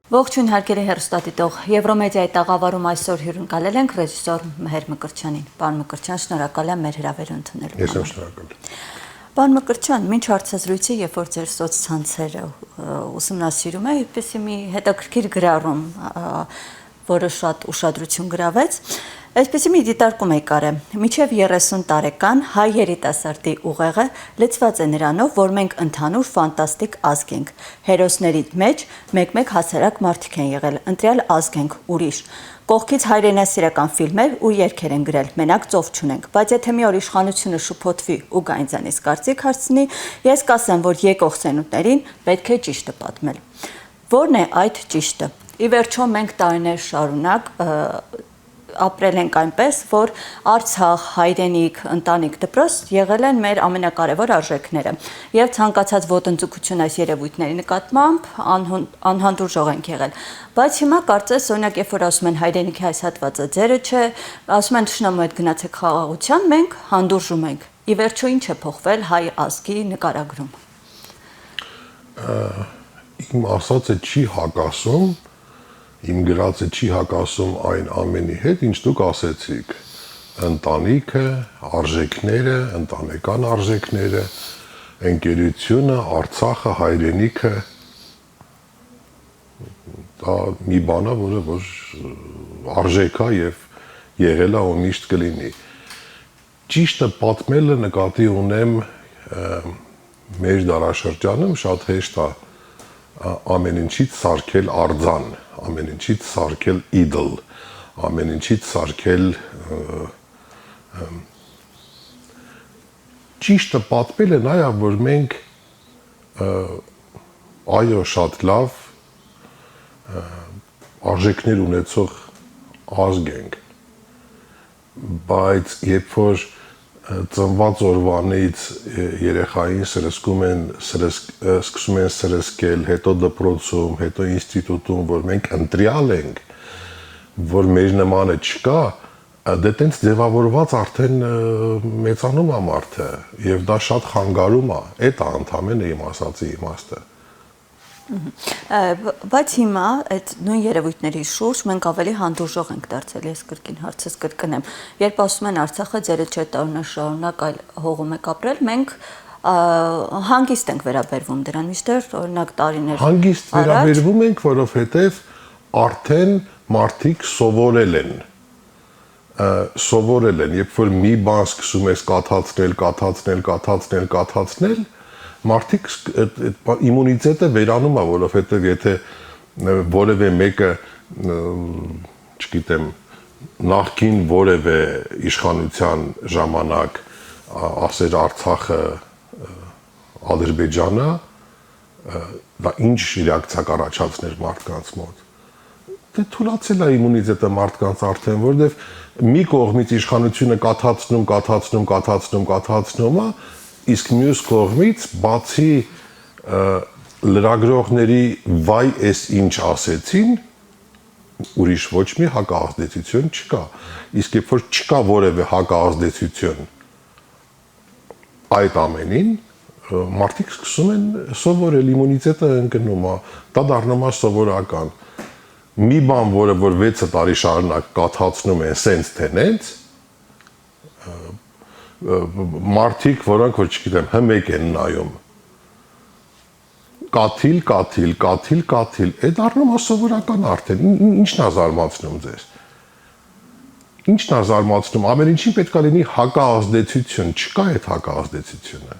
Ողջույն հարգելի հեռուստադիտող, Եվրոմեդիայի տաղավարում այսօր հյուրընկալել ենք ռեժիսոր Մհեր Մկրտչյանին։ Պարոն Մկրտչյան, շնորհակալ եմ մեր հրավերը ընդունելու Ես եմ շնորհակալ։ Պարոն Մկրտչյան, մինչ հարցազրույցի, երբ որ ձեր սոցցանցերը ուսումնասիրում եք, այդպիսի մի հետաքրքիր գրառում, որը շատ ուշադրություն գրավեց, այսպիսի մի դիտարկում եք արել։ Մինչև 30 տարեկան հայ երիտասարդի ուղեղը լցված է նրանով, որ մենք ընդհանուր ֆանտաստիկ ազգ ենք։ Հերոսների մեջ մեկ-մեկ հասարակ մարդիկ են եղել, ընտրյալ ազգ ենք, ուրիշ։ Կողքից հայրենասիրական ֆիլմեր ու երգեր են գրել, մենակ ծով չունենք, բայց եթե մի օր իշխանությունը շփոթվի ու գայնձանից կարծիք հարցնի, ես կասեմ, որ եկող սերունդներին պետք է ճիշտը պատմել։ Որն է այդ ճիշտը։ Ի վերջո մենք տարիներ շարունակ ապրել ենք այնպես, որ Արցախ, հայրենիք, ընտանիք, դպրոց եղել են մեր ամենակարևոր արժեքները եւ ցանկացած ոտնձգություն այս երևույթների նկատմամբ անհանդուրժող ենք եղել։ Բայց հիմա կարծես օրինակ երբ որ ասում են հայրենիքի այս հատվածը ձերը չէ, ասում են թշնամու հետ գնացեք խաղաղության, մենք հանդուրժում ենք։ Ի վերջո ինչ է փոխվել հայ ազգի նկարագրում։ Իմ ասածը չի հակասում, իմ գրածը չի հակասում այն ամենի հետ, ինչ դուք ասեցիք, ընտանիքը, արժեքները, ընտանեկան արժեքները, ընկերությունը, Արցախը, հայրենիքը, դա մի բան է, որը որ արժեք է եւ եղել է ու միշտ կլինի։ Ճիշտը պատմելը նկատի ունեմ մեր դարաշրջանում շատ հեշտ է ամեն ինչից սարքել արձան, ամեն ինչից սարքել իդլ, ամեն ինչից սարքել ճիշտը պատմելը նա է, որ մենք այո շատ լավ արժեքներ ունեցող ազգ ենք, բայց երբ որ ծնված օրվանից երեխային սկսում են սրսկել, հետո դպրոցում, հետո ինստիտուտում, որ մենք ընտրյալ ենք, որ մեր նմանը չկա, դե տենց ձևավորված արդեն մեծանում է մարդը եւ դա շատ խանգարում է, այդ է ընդամենը իմ ասածի իմաստը։ Բայց հիմա այդ նույն երևույթների շուրջ մենք ավելի հանդուրժող ենք դարձել, ես կրկին հարցս կրկնեմ։ Երբ ասում են Արցախը ձերը չէ տարիներ շարունակ այլ հողում եք ապրել, մենք հանգիստ ենք վերաբերվում դրան, միշտեր օրինակ տարիներ հանգիստ վերաբերվում ենք, որովհետև արդեն մարդիկ սովորել են, երբ որ մի բան սկսում ես կաթացնել, մարդիկ իմունիտետը վերանում է, որովհետև եթե որևէ մեկը, չգիտեմ, նախկին որևէ իշխանության ժամանակ ասեր Արցախը Ադրբեջանը, դա ինչ ռեակցիա կառաջացներ մարդկանց մոտ։ Դե թուլացել է իմունիտետը մարդկանց արդեն, որովհետև մի կողմից իշխանությունը կաթացնում է, իսկ մյուս կողմից բացի լրագրողների վայ էս ինչ ասեցին, ուրիշ ոչ մի հակազդեցություն չկա։ Իսկ երբ որ չկա որևէ հակազդեցություն այդ ամենին, մարդիկ սկսում են սովորել, իմունիտետը ընկնում է, դա դառնում է սովորական։ Մի բան, որը որ 6 տարի շարունակ կաթացնում են սենց թե նենց, մարդիկ, որոնք որ չգիտեմ, հմեկ են նայում, կաթիլ, այդ առնում է սովորական արդեն, ինչն է զարմացնում ձեզ։ Ինչն է զարմացնում, ամեն ինչին պետք է լինի հակազդեցություն, չկա այդ հակազդեցությունը։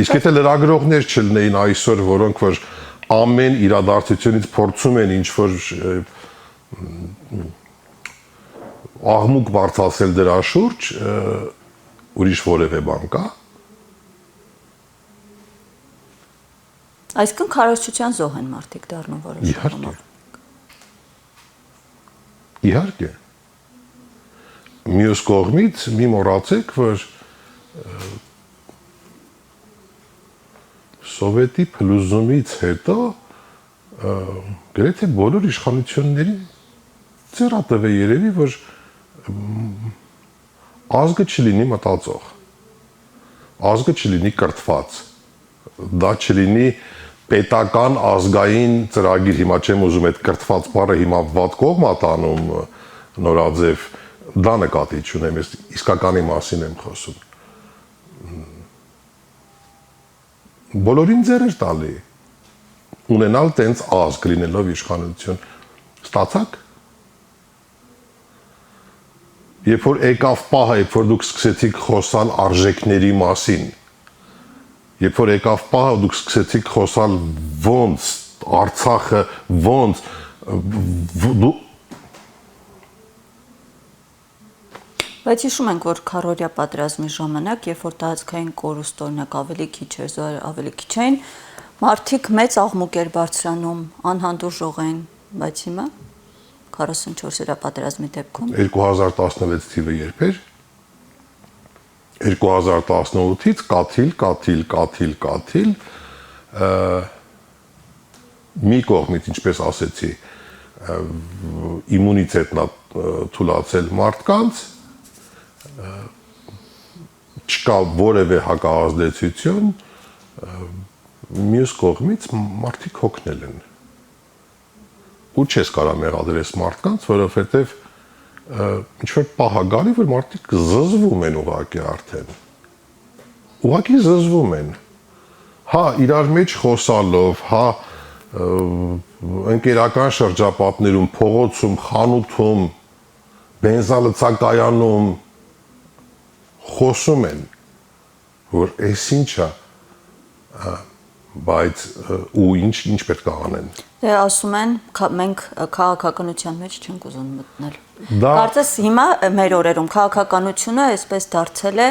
Իսկ եթե լրագրողներ չլինեին այսօր, որոնք որ ամեն իրադարձությունից փորձում են ինչ-որ աղմուկ բարձրացնել դրա շուրջ, ուրիշ որևէ բան կա։ Այսինքն քարոզչության զոհ են մարդիկ դառնում որոշակի։ Իհարկե։ Մյուս կողմից մի մոռացեք, որ սովետի փլուզումից հետո գրեթե բոլոր իշխանություններին ծրատվել երևի, որ ազգը չլինի մտածող, ազգը չլինի կրթված, դա չլինի պետական ազգային ծրագիր, հիմա չեմ ուզում այդ կրթված բառը հիմա վատ կողմ ատանում նորաձև, դա նկատի չունեմ, ես իսկականի մասին եմ խոսում։ Բոլորին ձեր էր տալի, ունենալ տենց ազգ լինելով իշխանություն, ստացաք։ Երբ որ եկավ պահը, երբ որ դուք սկսեցիք խոսալ արժեքների մասին, երբ որ եկավ պահը, դուք սկսեցիք խոսալ ոնց, Արցախը ոնց, Բայց հիշում ենք, որ քառօրյա պատերազմի ժամանակ, երբ որ տարածքային կորուստ օրինակ ավելի քիչ էր, զոհեր ավելի քիչ էին, մարդիկ մեծ աղմուկ էր բարձրանում, անհանդուր ժողային, բայց հիմա 44-օրյա պատերազմի դեպքում 2016 թիվը երբ էր 2018-ից կաթիլ մի կողմից, ինչպես ասեցի, իմունիտետն թուլացել մարդկանց, չկա որևէ հակազդեցություն, մյուս կողմից մարդիկ հոգնել են։ Ու չես կարա մեղադրես մարդկանց, որովհետև ինչ-որ պահ է գալի, որ մարդիկ զզվում են ուղղակի արդեն։ Ուղղակի զզվում են։ Հա, իրար մեջ խոսալով, հա, ընկերական շրջապատներում, փողոցում, խանութում, բենզալցակայանում խոսում են, որ էս ինչա, բայց ու ինչ պետք է անեն։ Դե ասում են, մենք քաղաքականության մեջ չենք ուզում մտնել։ Կարծես հիմա մեր օրերում քաղաքականությունը այսպես դարձել է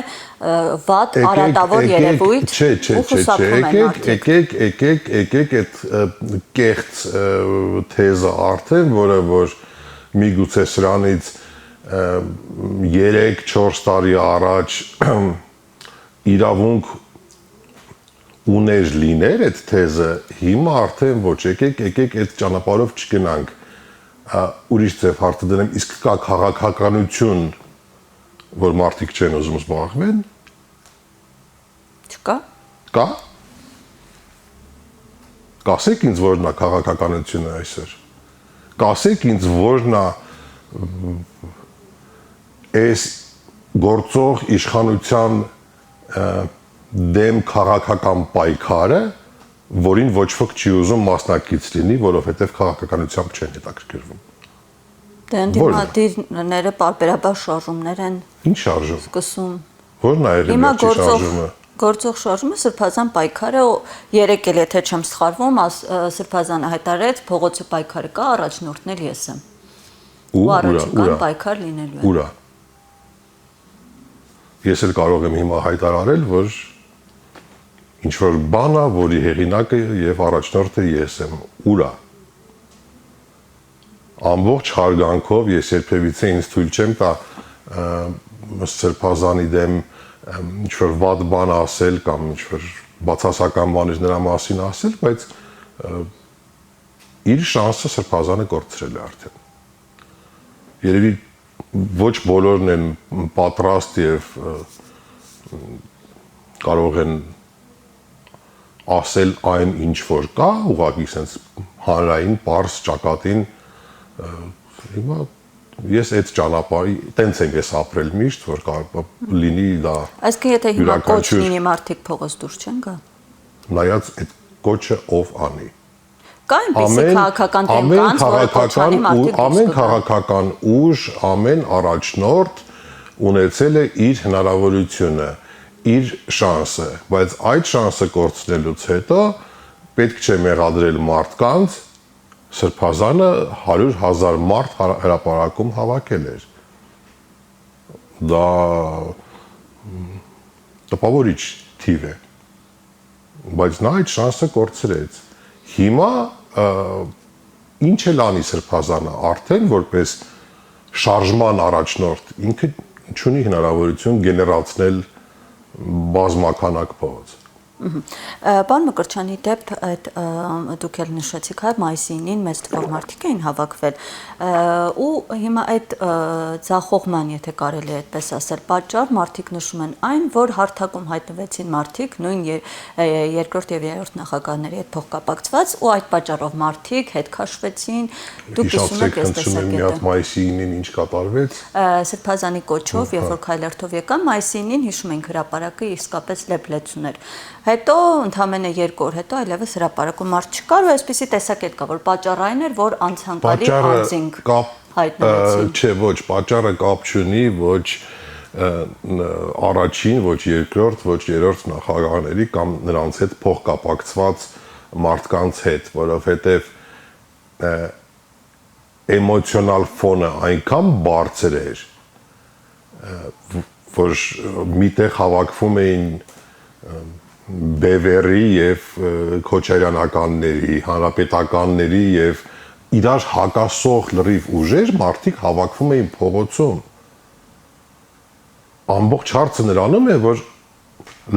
վատ արատավոր երևույթ ու խուսափում են մարդիկ։ Եկեք այդ կեղծ թեզը արդեն, որը որ միգուցե սրանից 3-4 տարի առաջ իրավունք ուներ լիներ այդ թեզը, հիմա արդեն ոչ, եկեք այդ ճանապարհով չգնանք, ուրիշ ձև հարցը դնեմ, իսկ կա քաղաքականություն, որ մարդիկ չեն ուզում զբաղվեն։ Չկա։ Կա։ Կասեք ինձ որն է քաղաքականությունը այսօր։ Կասեք ինձ որն է այս գործող իշխանության դեմ քաղաքական պայքարը, որին ոչ ոք չի ուզում մասնակից լինի, որովհետև քաղաքականությամբ չեն հետաքրքրվում։ Դե ընդդիմադիրները պարբերաբար շարժումներ են Ինչ շարժում։ սկսում։ Որն է այլ վերջի շարժումը։ Գործող շարժումը Սրբազան պայքարը, երեք էլ եթե չեմ սխալվում, Սրբազանը հայտարարեց փողոցի պայքարը կա, առաջնորդն էլ ես եմ։ Ու առաջիկան պայքար լինելու է։ Ուրա։ Ես էլ կարող եմ հիմա հայտարարել, որ ինչ որ բան է, որի հեղինակը եւ առաջնորդը ես եմ, ուրա։ Ամբողջ հարգանքով ես երբևիցե ինձ թույլ չեմ տա Սրբազանի դեմ ինչ որ վատ բան ասել կամ ինչ որ բացասական բաներ նրա մասին ասել, բայց իր շանսը Սրբազանը կորցրել է արդեն։ Երևի ոչ բոլորն են պատրաստ եւ կարող են ասել այն ինչ որ կա, ուղղակի sense հանրային པարս ճակատին հիմա ես այդ ճանապարհի տենց եմ ես ապրել միշտ, որ կարող լինի դա։ Այսինքն եթե հիմա կոչ լինի մարդիկ փողոց դուրս չեն գա։ Նայած այդ կոչը ով անի։ Կա այնպիսի քաղաքական տեմանց, որը կոչանի մարդիկ ամեն քաղաքական ուժ, ամեն առաջնորդ ունեցել է իր հնարավորությունը, իր շանսը, բայց այդ շանսը կորցնելուց հետո պետք չէ մեղադրել մարդկանց, Սրբազանը 100,000 մարդ հրապարակում հավաքել էր։ Դա տպավորիչ թիվ է, բայց նա այդ շանսը կորցրեց։ Հիմա ինչ էլ անի Սրբազանը արդեն որպես շարժման առաջնորդ ինքը չունի հնարավորություն գեներացնել բազմականակ փողոց։ Պարոն Մկրտչյանի դեպ այդ դուք էլ նշեցիք, հա, մայիսի 9-ին մեծ թվով մարդիկ էին հավաքվել ու հիմա այդ ձախողման, եթե կարելի է այդպես ասել, պատճառ մարդիկ նշում են այն, որ հարթակում հայտնվեցին մարդիկ նույն երկրորդ եւ երրորդ նախագահների հետ փոխկապակցված ու այդ պատճառով մարդիկ հետ քաշվեցին, դուք հիշում եք այս տեսակետը։ Մայիսի 9-ին ինչ կատարվեց։ Սրբազանի կոչով, երբ որ քայլերթով եկան, մայիսի 9-ին հիշում ենք հրապարակը իսկապես լեփլեցուն էր։ Հետո ընդամենը 2 օր հետո այլևս հրապարակում մարդ չկար ու այսպեսի տեսակետ կա, որ պատճառային էր, որ անցանկալի անձինք հայտնվեցին։ Չէ, ոչ, պատճառը կապ չունի ոչ առաջին, ոչ երկրորդ, ոչ երրորդ նախագահների կամ նրանց հետ փոխկապակցված մարդկանց հետ, որովհետև էմոցիոնալ ֆոնը այնքան բարձր էր, որ միտեղ հավաքվում էին Բևերի եւ Քոչարյանականների, հանրապետականների եւ իրար հակասող լրիվ ուժեր մարդիկ հավաքվում էին փողոցում։ Ամբողջ հարցը նրանում է, որ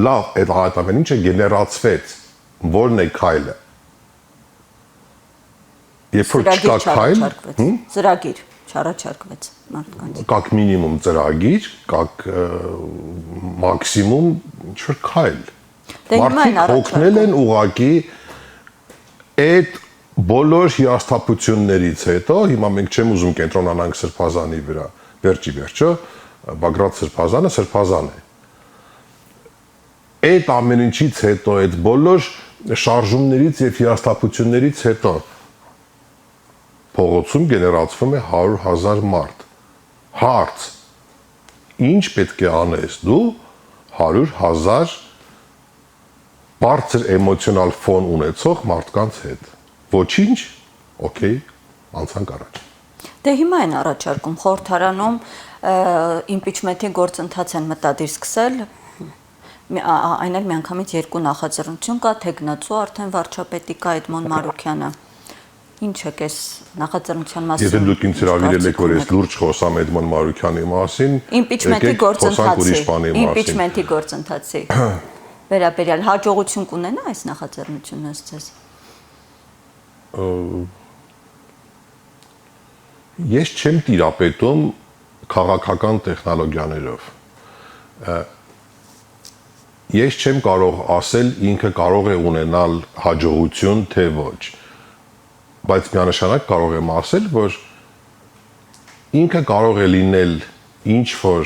լավ, այդ ամեն ինչը գեներացվեց, որն է քայլը։ Երբ որ չկա քայլ, ծրագիր չառաջարկվեց մարդկանց։ Կակ մինիմում ծրագիր, կակ մաքսիմում ինչ-որ քայլ։ Մարդիկ հոգնել են ուղակի այդ բոլոր հիասթափություններից հետո, հիմա մենք չեմ ուզում կենտրոնանանք Սրբազանի վրա, վերջի վերջո, Բագրատ Սրբազանը Սրբազան է։ Այդ ամեն ինչից հետո, այդ բոլոր շարժումներից եւ հիասթափություններից հետո փողոցում գեներացվում է 100,000 մարդ։ Հարց. ինչ պետք է անես դու 100,000 բարձր էմոցիոնալ ֆոն ունեցող մարդկանց հետ։ Ոչինչ, օքեյ, անցանք առաջ։ Դե հիմա են առաջարկում խորհրդարանում իմպիչմենթի գործընթաց են մտադիր սկսել, այն էլ միանգամից 2 նախաձեռնություն կա, թեկնածու արդեն վարչապետի կա Էդմոն Մարուքյանը։ Ինչ եք այս նախաձեռնության մասին։ Եթե դուք ինձ հրավիրել եք, որ ես լուրջ խոսամ Էդմոն Մարուքյանի մասին, իմպիչմենթի գործընթացի վերաբերյալ հաջողություն կունենա այս նախաձեռնությունը ըստ Ես չեմ տիրապետում քաղաքական տեխնոլոգիաներով։ Ես չեմ կարող ասել ինքը կարող է ունենալ հաջողություն, թե ոչ։ Բայց միանշանակ կարող եմ ասել, որ ինքը կարող է լինել ինչ-որ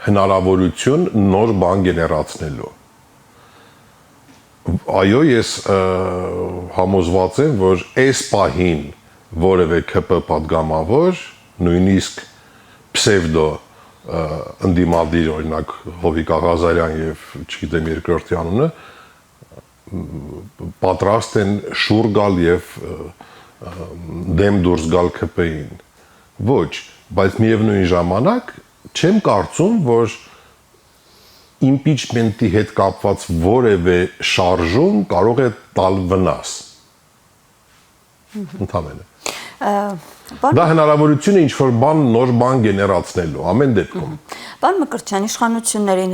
հնարավորություն նոր բան գեներացնելու։ Այո, ես համոզված եմ, որ այս պահին որևէ ԿՊ պատգամավոր, նույնիսկ պսևդո ընդդիմադիր, օրինակ Հովիկ Աղազարյան եւ չգիտեմ երկրորդի անունը, պատրաստ են շուռ գալ եւ դեմ դուրս գալ ԿՊ-ին։ Ոչ, բայց միևնույն ժամանակ չեմ կարծում, որ իմպիչմենտի հետ կապված որևէ շարժում կարող է տալ վնաս։ Ընդհանրապես։ Դա հնարավորություն է ինչ-որ բան, նոր բան գեներացնելու, ամեն դեպքում։ Պարոն Մկրտչյան, իշխանությունների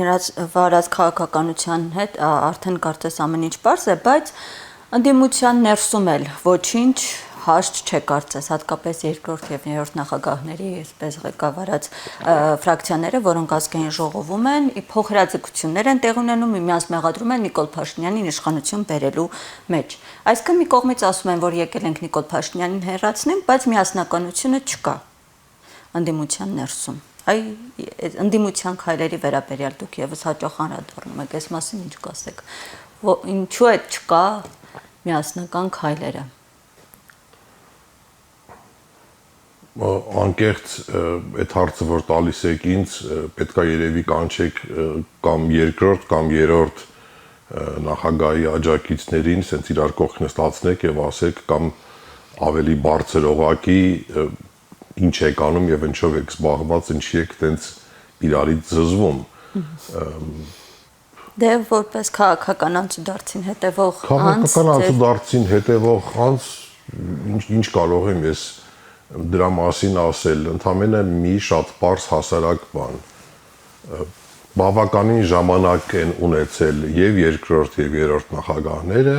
վարած քաղաքականության հետ արդեն կարծես ամեն ինչ պարզ է, բայց ընդդիմության ներսում էլ ոչինչ հաշտ չէ կարծես, հատկապես երկրորդ եւ երրորդ նախագահների այսպես ղեկավարած ֆրակցիաները, որոնք ազգային ժողովում են, փոխհրաձգություններ են տեղ ունենում, միմյանց մեղադրում են Նիկոլ Փաշինյանին իշխանություն բերելու մեջ։ Այսինքն մի կողմից ասում են, որ եկել ենք Նիկոլ Փաշինյանին հեռացնենք, բայց միասնականությունը չկա ընդդիմության ներսում։ Այ ընդդիմության քայլերի վերաբերյալ դուք եւս հաջող անդրադառնում եք, այս մասին ինչ կասեք։ Ինչու է չկա միասնական քայլերը։ Անկեղծ այդ հարցը, որ տալիս եք ինձ, պետքա երևի կանչեք կամ երկրորդ կամ երրորդ նախագահի աջակիցներին, սենց իրար կողք նստացնեք եւ ասեք կամ ավելի բարձր օղակի ինչ եք անում եւ ինչով եք զբաղված, ինչի եք տենց իրարից զզվում։ Դե որպես քաղաքական անցուդարձին հետևող անձ, քաղաքական անցուդարձին հետևող անձ, ինչ կարող եմ ես դրա մասին ասել, ընդամենը մի շատ պարզ հասարակ բան։ բավականին ժամանակ են ունեցել եւ երկրորդ եւ երրորդ նախագահները,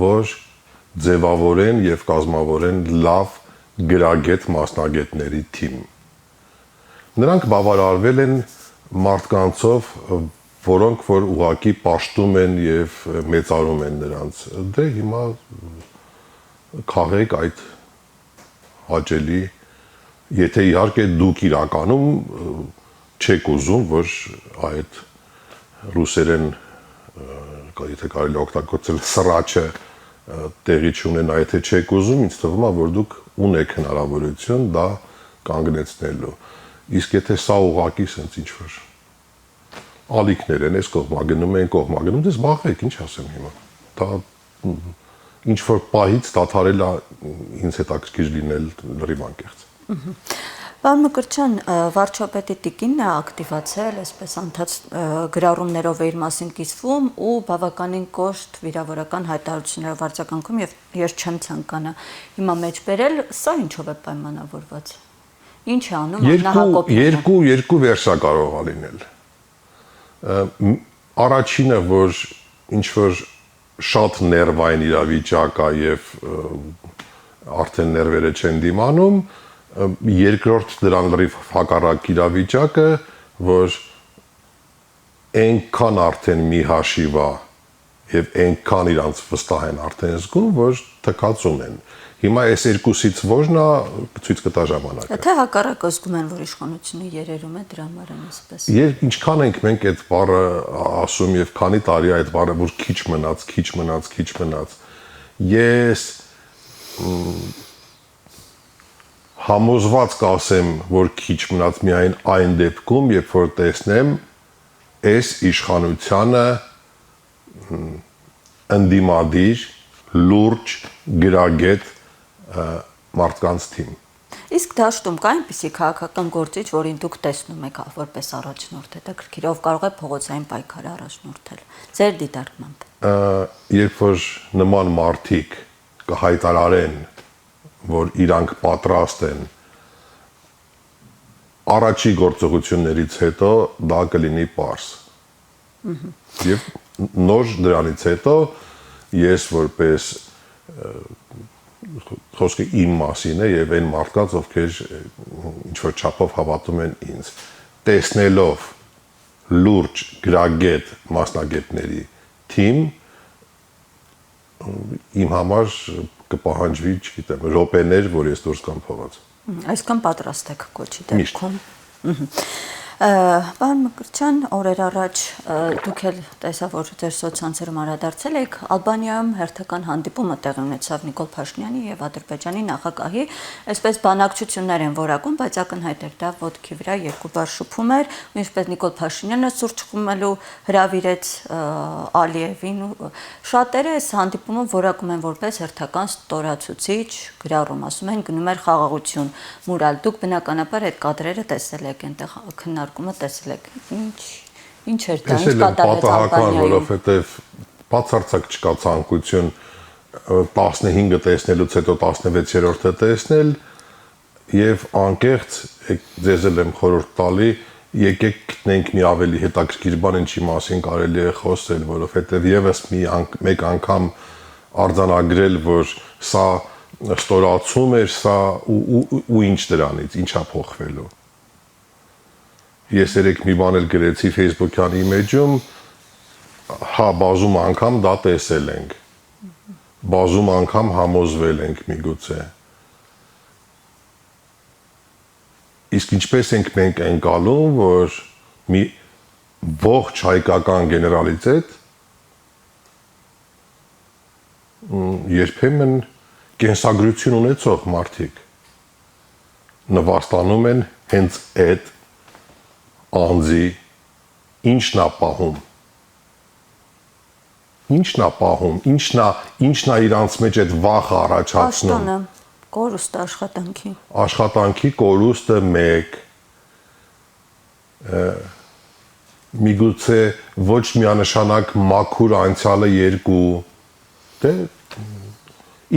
որ ձևավորեն եւ կազմավորեն լավ գրագետ մասնագետների թիմ։ Նրանք բավարարվել են մարդկանցով, որոնք որ ուղակի պաշտում են եւ մեծարում են նրանց։ Դե հիմա քաղեք այդ հաճելի, եթե իհարկե դուք իրականում չեք ուզում, որ այդ ռուսերեն, եթե կարելի օգտագործել սրաչը տեղի չունենա, եթե չեք ուզում, ինձ թվում է, որ դուք ունեք հնարավորություն դա կանգնեցնելու։ Իսկ եթե սա ուղղակի sense ինչ-որ ալիքներ են, այս կողմա գնում են, կողմա գնում, դες զբաղվեք, ինչ ասեմ հիմա։ Դա ինչ-որ պահից դադարել է ինձ հետաքրքիր լինել լրիվ անկեղծ։ Պարոն Մկրտչյան, վարչապետի տիկինն է ակտիվացել, այսպես անցած գրառումներով է իր մասին կիսվում ու բավականին կոշտ վիրավորական հայտարարություններով արձագանքում եւ ես չեմ ցանկանա հիմա մեջ բերել, սա ինչով է պայմանավորված։ Ինչ է անում Նահա Հակոբյանը։ Երկու վերսա կարող է լինել։ Առաջինը, որ ինչ որ շատ ներվային իրավիճակ է եւ արդեն ներվերը չեն դիմանում, երկրորդ դրան լրիվ հակառակ իրավիճակը, որ այնքան արդեն մի հաշիվ է եւ այնքան իրանց վստահ են արդեն զգում, որ թքածուն են։ Հիմա այս երկուսից ո՞րն է ցույց կտա ժամանակը։ Թե հակառակը զգում են, որ իշխանությունը երերում է դրա համար են այսպես։ Երբ ինչքան ենք մենք այդ բառը ասում եւ քանի տարի այդ բառը որ քիչ մնաց, ես համոզված կասեմ, որ քիչ մնաց միայն այն դեպքում, երբ որ տեսնեմ այս իշխանությանը ընդդիմադիր, լուրջ, գրագետ մարդկանց թիմ։ Իսկ դաշտում կա այնպիսի քաղաքական գործիչ, որին դուք տեսնում եք որպես առաջնորդ, հետաքրքիր, ով կարող է փողոցային պայքարը առաջնորդել։ Ձեր դիտարկմամբ։ Երբ որ նման մարդիկ կհայտարարեն, որ իրանք պատրաստ են առաջի գործողություններից հետո դա կլինի պարզ։ Եվ նոր դրանից հետո ես որպես խոսքը իմ մասին է եւ այն մարդկանց, ովքեր ինչ որ չափով հավատում են ինձ, տեսնելով լուրջ գրագետ մասնագետների թիմ, իմ համար կպահանջվի, չգիտեմ, րոպեներ, որ ես դուրս կամ փողոց։ Այսքան պատրաստ եք կոչի դեպքում։ Պարոն Մկրտչյան, օրեր առաջ դուք էլ տեսա, որ ձեր սոցցանցերում անդրադարձել եք, Ալբանիայում հերթական հանդիպումը տեղի ունեցավ Նիկոլ Փաշինյանի եւ Ադրբեջանի նախագահի, այսպես բանակցություններ են որակում, բայց ակնհայտ էր դա ոտքի վրա երկու բար շփում էր, ու ինչպես Նիկոլ Փաշինյանը սուրճ խմելու հրավիրեց Ալիևին, շատերը այս հանդիպումը որակում են որպես հերթական ստորացուցիչ գրառում, ասում են գնում էր խաղաղություն մուրալ, դուք բնականաբար այդ կադրերը տեսել եք, այնտեղ քննարկումը տեսել եք, ինչ էր դա, ինչ կատարեց Ալբանիայում, որովհետև բացարձակ չկա ցանկություն 15-ը տեսնելուց հետո 16-րդը տեսնել եւ անկեղծ ձեզ եմ խորհուրդ տալի, եկեք գտնենք մի ավելի հետաքրքիր բան, ինչի մասին կարելի է խոսել, որովհետև եւս մեկ անգամ արձանագրել, որ սա ստորացում էր, սա ու ինչ դրանից, ինչա փոխվելու։ Ես երեք մի բան էլ գրեցի Facebook-յան իմեջում, հա, բազում անգամ դա տեսել ենք, բազում անգամ համոզվել ենք միգուցե։ Իսկ ինչպես ենք մենք ընկալում, որ մի ողջ հայկական գեներալից հետ երբեմն կենսագրություն ունեցող մարդիկ նվաստանում են հենց այդ անձի ինչն է պահում, ինչն է իրանց մեջ այդ վախը առաջացնում։ Պաշտոնը, կորուստը աշխատանքի։ Աշխատանքի կորուստը մեկ, միգուցե ոչ միանշանակ մաքուր անցյալը երկու, դե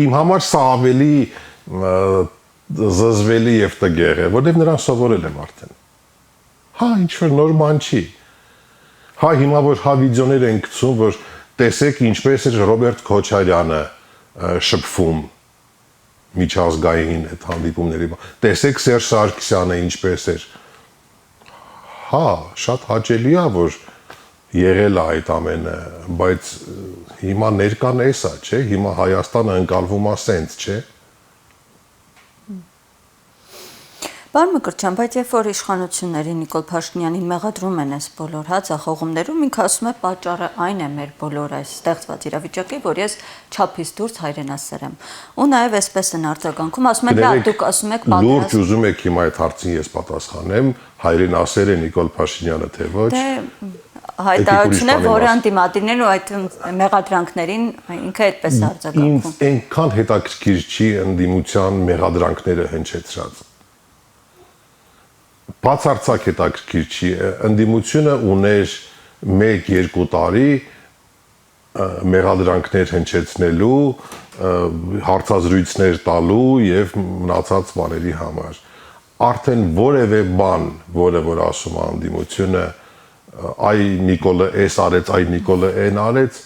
իմ համար սա ավելի զզվելի եւ տգեղ է, որտեղ նրան սովորել եմ արդեն։ Հա, ինչ որ նոր բան չի։ Հա հիմա որ հա վիդեոներ են գցում, որ տեսեք ինչպես էր Ռոբերտ Քոչարյանը շփվում միջազգային այդ հանդիպումների։ Տեսեք Սերժ Սարգսյանը ինչպես էր։ Հա, շատ հաճելի է, որ եղել է այդ ամենը, բայց հիմա ներկան էսա, չէ, հիմա Հայաստանը ընկալվում է սենց, չէ։ Պարոն Մկրտչյան, բայց երբ որ իշխանությունների Նիկոլ Փաշինյանին մեղադրում են այս բոլոր ծախողումներում, ինքը ասում է պատճառը այն է մեր բոլոր այս ստեղծված իրավիճակի, որ ես չափից դուրս հայրենասեր եմ։ Ու նաև այսպես են արձագանքում, ասում են, լավ, դուք ասում եք լուրջ ուզում եք հիմա այդ հարցին ես պատասխանեմ, հայրենասեր է Նիկոլ Փաշինյանը, թե ոչ։ Հայտարարություն է, որը անդիմադիրներն ու այդ մեղադրանքներին ինքը այդպես է արձագանքում։ Ինձ այնքան հետաքրքիր չի ընդդիմության մեղադրանքները հնչեցրած։ Բացարձակ հետաքրքիր չի, ընդդիմությունը ուներ 1-2 տարի մեղադրանքներ հնչեցնելու, հարցազրույցներ տալու եւ մնացած բաների համար։ Արդեն որևէ բան, որը որ ասում է ընդդիմությունը, այ Նիկոլը էս արեց, այ Նիկոլը այն արեց,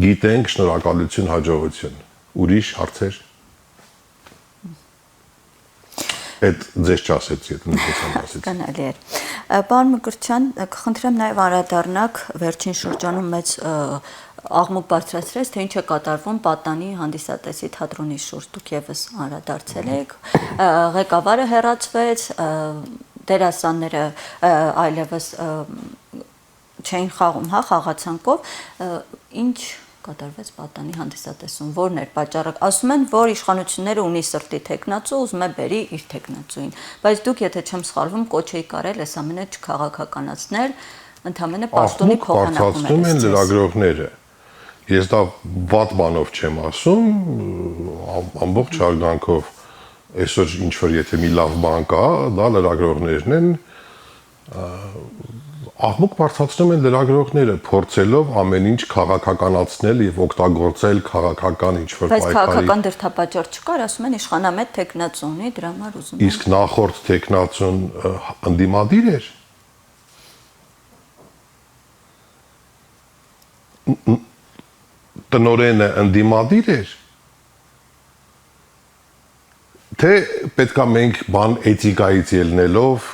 գիտենք, շնորհակալություն, հաջողություն։ Ուրիշ հարցեր։ Այդ ձեզ չասեցի, այդ նույնիսկ ասեցի։ Կանալի էր։ Պարոն Մկրտչյան, կխնդրեմ նաև անդրադառնաք վերջին շրջանում մեծ աղմուկ բարձրացրեց, թե ինչ է կատարվում Պատանի հանդիսատեսի թատրոնի շուրջ։ Դուք եւս անդրադարձել եք, ղեկավարը հեռացվեց, դերասանները այլևս չէին խաղում, հա, խաղացանկով, ինչ կատարվեց Պատանի հանդիսատեսում, որն էր պատճառը։ Ասում են, որ իշխանությունները ունի սրտի թեկնածու, ուզում է բերի իր թեկնածուին, բայց դուք, եթե չեմ սխալվում, կոչ էի կարել այս ամենը չքաղաքականացնել, ընդհանրապես պաշտոնի փոխանակում են լրագրողները։ Ես դա վատ բանով չեմ ասում, ամբողջ հարգանքով այսօր ինչ որ եթե մի լավ բան կա, դա լրագրողներն են, աղմուկ բարձրացնում են լրագրողները, փորձելով ամեն ինչ քաղաքականացնել եւ օգտագործել քաղաքական ինչ որ պայքարի։ Բայց քաղաքական դրդապատճառ չկար, ասում են իշխանամետ տեխնացու ունի, դրա համար ուզում են։ Իսկ նախորդ տեխնացուն ընդդիմադիր էր։ Տնօրենը ընդդիմադիր էր։ Թե պետքա մենք բան էթիկայից ելնելով,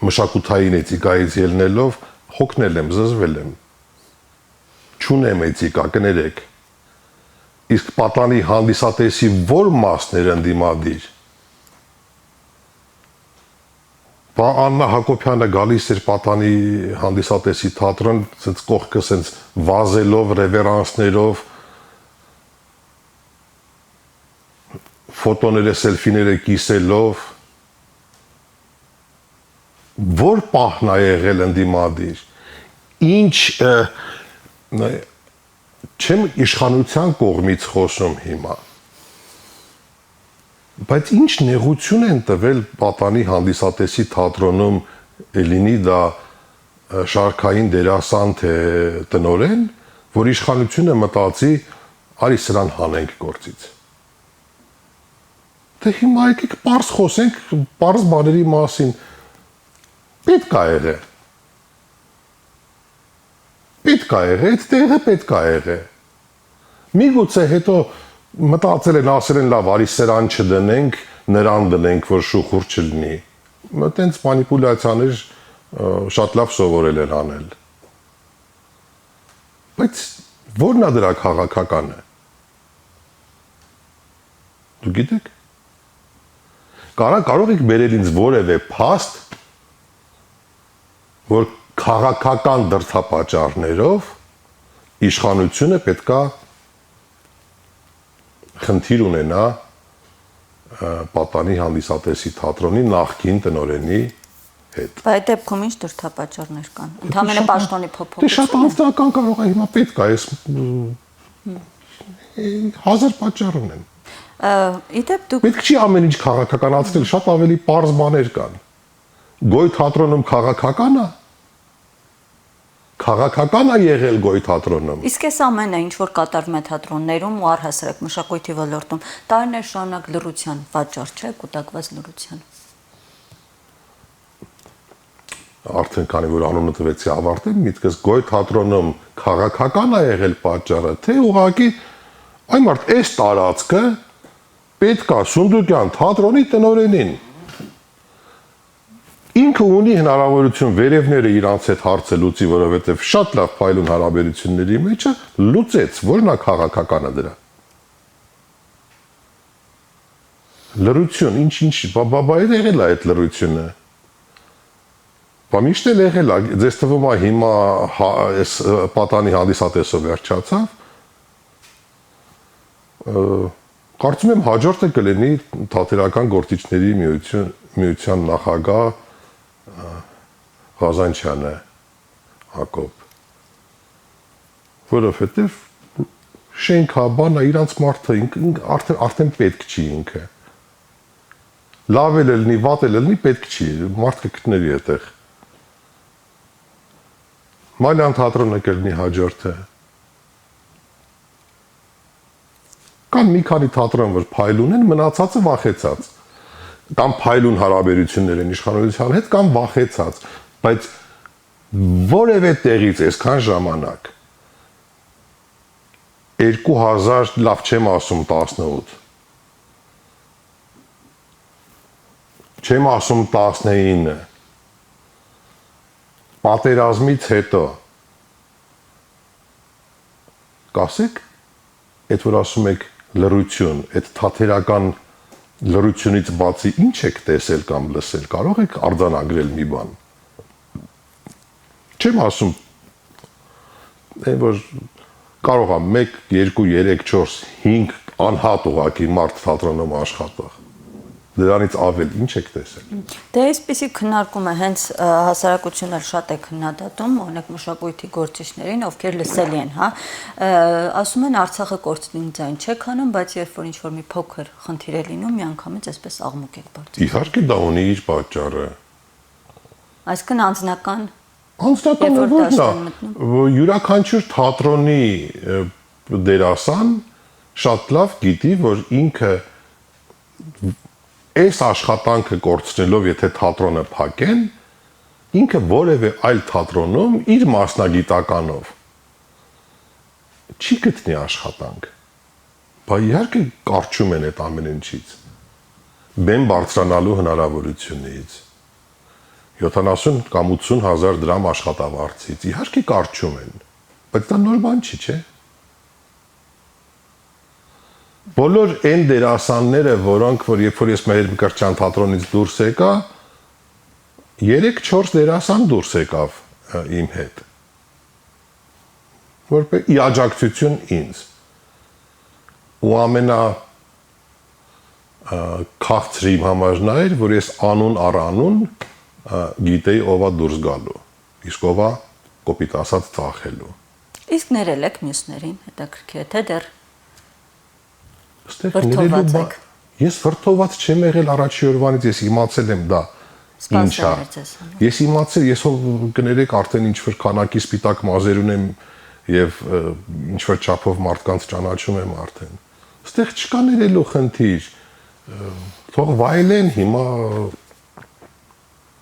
մշակութային էթիկայից ելնելով հոգնել եմ, զզվել եմ։ Չունեմ էթիկա, կներեք։ Իսկ Պատանի հանդիսատեսի որ մասն էր ընդդիմադիր։ Աննա Հակոբյանը գալիս էր Պատանի հանդիսատեսի թատրոն, ցած կողքը ցած վազելով, ռևերանսներով, ֆոտոները, սելֆիները կիսելով, որ պահն է եղել ընդդիմադիր, ինչ չեմ իշխանության կողմից խոսում հիմա, բայց ինչ նեղություն են տվել Պատանի հանդիսատեսի թատրոնում, լինի դա շարքային դերասան թե տնօրեն, որ իշխանությունը մտածի, արի սրան հանենք գործից։ Թե հիմա եկեք պարզ խոսենք, պարզ բաների մասին, պետք է եղե։ Պետք է եղե, այդ տեղը պետք է եղե։ Միգուցե հետո մտածել են, ասել են, լավ, արի սրան չդնենք, նրան դնենք, որ շուխուր չլինի։ Տենց մանիպուլյացիաներ շատ լավ սովորել են անել։ Բայց որն է դրա քաղաքականը։ Դու գիտեք։ Կարող եք բերել ինձ որևէ փաստ, որ քաղաքական դրդապատճառներով իշխանությունը պետքա խնդիր ունենա Պատանի հանդիսատեսի թատրոնի նախկին տնօրենի հետ։ Բայց այդ դեպքում ինչ դրդապատճառներ կան։ Ընդհանրապես պաշտոնի փոփոխություն։ Դե շատ անձնական կարող է հիմա պետք է այս 1000 պատճառ ունեն։ Իդեպ դուք պետք չի ամեն ինչ քաղաքականացնել, շատ ավելի պարզ բաներ կան։ Գոյ թատրոնում քաղաքական է։ Քաղաքական է եղել Գոյ թատրոնում։ Իսկ այս ամենը ինչ որ կատարվում է թատրոններում ու առհասարակ մշակույթի ոլորտում, տարիներ շարունակ լռության պատճառ չէ, կուտակված լռության։ արդեն քանի որ անունը տվեցի ավարտել, միտքս գոյ թատրոնում քաղաքական է եղել պատճառը, թե ուղղակի այ մարդ այս տարածքը պետք է Սունդուկյան թատրոնի տնօրենին ինքը ունի հնարավորություն վերևները իրանց հետ հարցը լուծի, որովհետև շատ լավ փայլուն հարաբերությունների մեջ է լուծեց, որն է քաղաքականը դրա լրություն, ինչ բաբա եղել է այդ լրությունը Բա միշտ էլ եղել է, ձեզ թվում է հիմա այս պատանի հանդիսատեսով վերջացավ, կարծում եմ հաջորդը կլինի թատերական գործիչների միության նախագահ Ղազանչյանը Հակոբ, որովհետև շենքա, բանա, իրանց մարդը արդեն պետք չի ինքը, լավ էլ լինի, վատ էլ լինի, պետք չի, մարդ կգտնվի այդտեղ Մալյան թատրոնը կլինի հաջորդը։ Կան մի քանի թատրոն, որ փայլուն են, մնացածը վախեցած։ Կամ փայլուն հարաբերություններ են իշխանության հետ, կամ վախեցած, բայց որևէ տեղից այսքան ժամանակ 2000, լավ չեմ ասում 18, չեմ ասում 19, պատերազմից հետո կասեք, այդ որ ասում եք լրություն, այդ թատերական լրությունից բացի ինչ եք տեսել կամ լսել, կարող եք արձանագրել մի բան։ Չեմ ասում, որ կարող է 1, 2, 3, 4, 5 անհատ ուղղակի մարդ թատրոնում աշխատող։ Դրանից ավել ինչ եք տեսել։ Դե այսպեսի քննարկումը հենց հասարակությունը շատ է քննադատում, օրինակ մշակույթի գործիչներին, ովքեր լսելի են, հա, ասում են Արցախը կորցնին ձայն չեք անում, բայց երբ որ ինչ-որ մի փոքր խնդիր է լինում, միանգամից այսպես աղմուկ եք բարձրացնում։ Իհարկե դա ունի իր պատճառը։ Այսինքն անձնական որն է, յուրաքանչյուր թատրոնի դերասան շատ լավ գիտի, որ ինքը այս աշխատանքը կորցնելով, եթե թատրոնը փակեն, ինքը որևէ այլ թատրոնում իր մասնագիտականով չի գտնի աշխատանք։ Բա իհարկե կարճում են այդ ամեն ինչից։ Բեմ բարձրանալու հնարավորությունից 70 կամ 80 հազար դրամ աշխատավարձից իհարկե կարճում են, բայց դա նոր բան չի, չէ՞։ Բոլոր այն դերասանները, որոնք որ երբ որ ես մեր Մկրտչյան թատրոնից դուրս եկա, 3-4 դերասան դուրս եկավ իմ հետ։ Որպես ի աջակցություն ինձ։ Ու ամենա քաղցրի իմ համար նա էր, որ ես անուն առ անուն գիտեի ով է դուրս գալու, իսկ ով է կոպիտ ասած ծախելու։ Իսկ ներել եք մյուսներին, հետաքրքիր է, թե դեռ Ես վրդոված չեմ եղել առաջի օրվանից, ես իմացել եմ դա ինչ է։ Ես իմացել, ես կներեք արդեն ինչ-որ քանակի սպիտակ մազեր ունեմ եւ ինչ-որ չափով մարդկանց ճանաչում եմ արդեն։ Այստեղ չկա ներելու խնդիր։ Թող վայելեն հիմա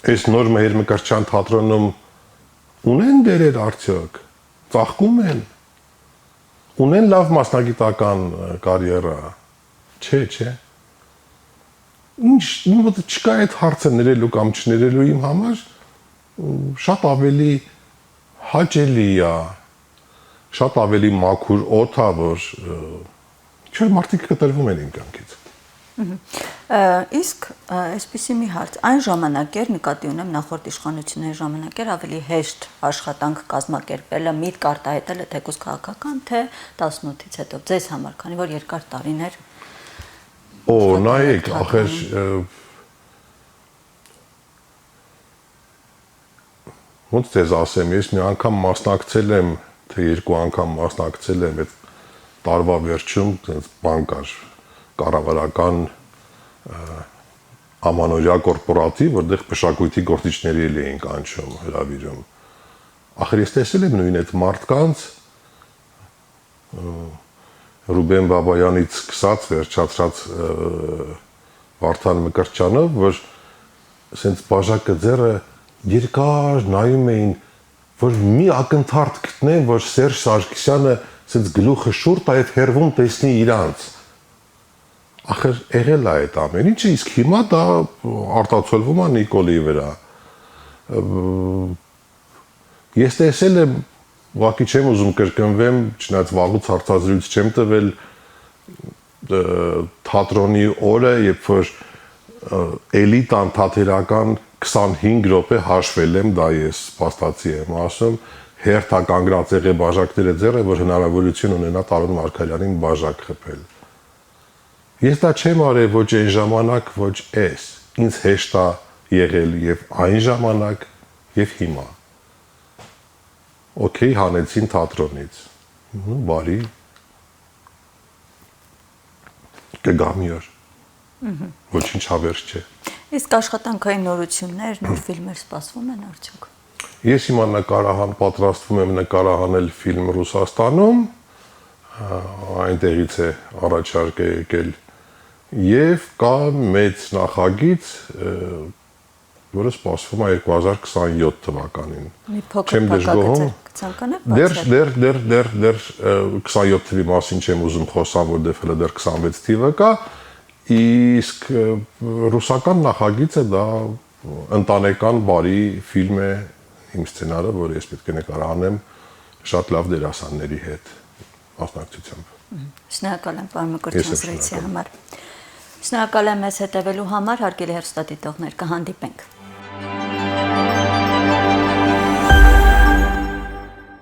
այս նոր մեր Մկրտչյան թատրոնում ունեն դերեր արդյոք, ծաղկում են։ Ունեն լավ մասնագիտական կարիերա, չէ։ Ինչ մոտ չկա այդ հարցը ներելու կամ չներելու իմ համար, շատ ավելի հաճելի է, շատ ավելի մաքուր օդ է, որ ինչ-որ մարդիկ կտրվում են իմ կյանքից։ Իսկ այսպիսի մի հարց, այն ժամանակ էր, նկատի ունեմ նախորդ իշխանությունների ժամանակ էր ավելի հեշտ աշխատանք կազմակերպելը, միտք արտահայտելը թեկուզ քաղաքական, թե 18-ից հետո ձեզ համար, քանի որ երկար տարիներ նայեք, ախր ոնց ձեզ ասեմ, ես մի անգամ մասնակցել եմ, թե 2 անգամ մասնակցել եմ այդ տարվա վերջում, բան կար, կառավարական ամանորյա կորպորատիվ, որտեղ մշակույթի գործիչների էին կանչում, հրավիրում։ Ախր ես տեսել եմ նույն այդ մարդկանց Ռուբեն Բաբայանից սկսած վերջացած Վարդան Մկրտչյանով, որ սենց բաժակը ձեռը երկար նայում էին, որ մի ակնթարթ գտնեն, որ Սերժ Սարգսյանը ասենց գլուխը շուրջ է եւ հերվում տեսնի իրանց։ Ախր եղել է այդ ամեն ինչը, իսկ հիմա դա արտացոլվում է Նիկոլի վրա։ Ես տեսել եմ, ուղղակի չեմ ուզում կրկնվեմ, չնայած վաղուց հարցազրույց չեմ տվել թատրոնի օրը, երբ որ էլիտան թատերական 25 րոպե հաշվել եմ, դա ես փաստացի եմ ասում, հերթա կանգրած եղե բաժակները ձեռը, որ հնարավորություն ունենա Տարոն Մարգարյանին բաժակ խփել։ Ես դա չեմ արել ոչ այն ժամանակ, ոչ էս։ Ինձ հեշտ է եղել եւ այն ժամանակ եւ հիմա։ Okay, հանեցին թատրոնից։ Բարի։ Կգա մի օր։ Ոչինչ հավերժ չէ։ Իսկ աշխատանքային նորություններ, նոր ֆիլմեր սպասվում են արդյոք։ Ես հիմա պատրաստվում եմ նկարահանել ֆիլմ Ռուսաստանում, այնտեղից է առաջարկ եկել, եւ կա մեծ նախագիծ, որը սպասվում է 2027 թվականին։ Մի փոքր փակագծեր կցանկանաք բացել։ Դեռ 27 թվի մասին չեմ ուզում խոսամ, որովհետեւ հələ դեռ 26 թիվը կա, իսկ ռուսական նախագիծը դա ընտանեկան բարի ֆիլմ է, իմ սցենարը, որը ես պետք է նկարահանեմ շատ լավ դերասանների հետ մասնակցությամբ։ Շնորհակալ եմ պարոն Մկրտչյան զրույցի համար։ Շնորհակալ եմ մեզ հետևելու համար, հարգելի հեռուստադիտողներ, կհանդիպենք։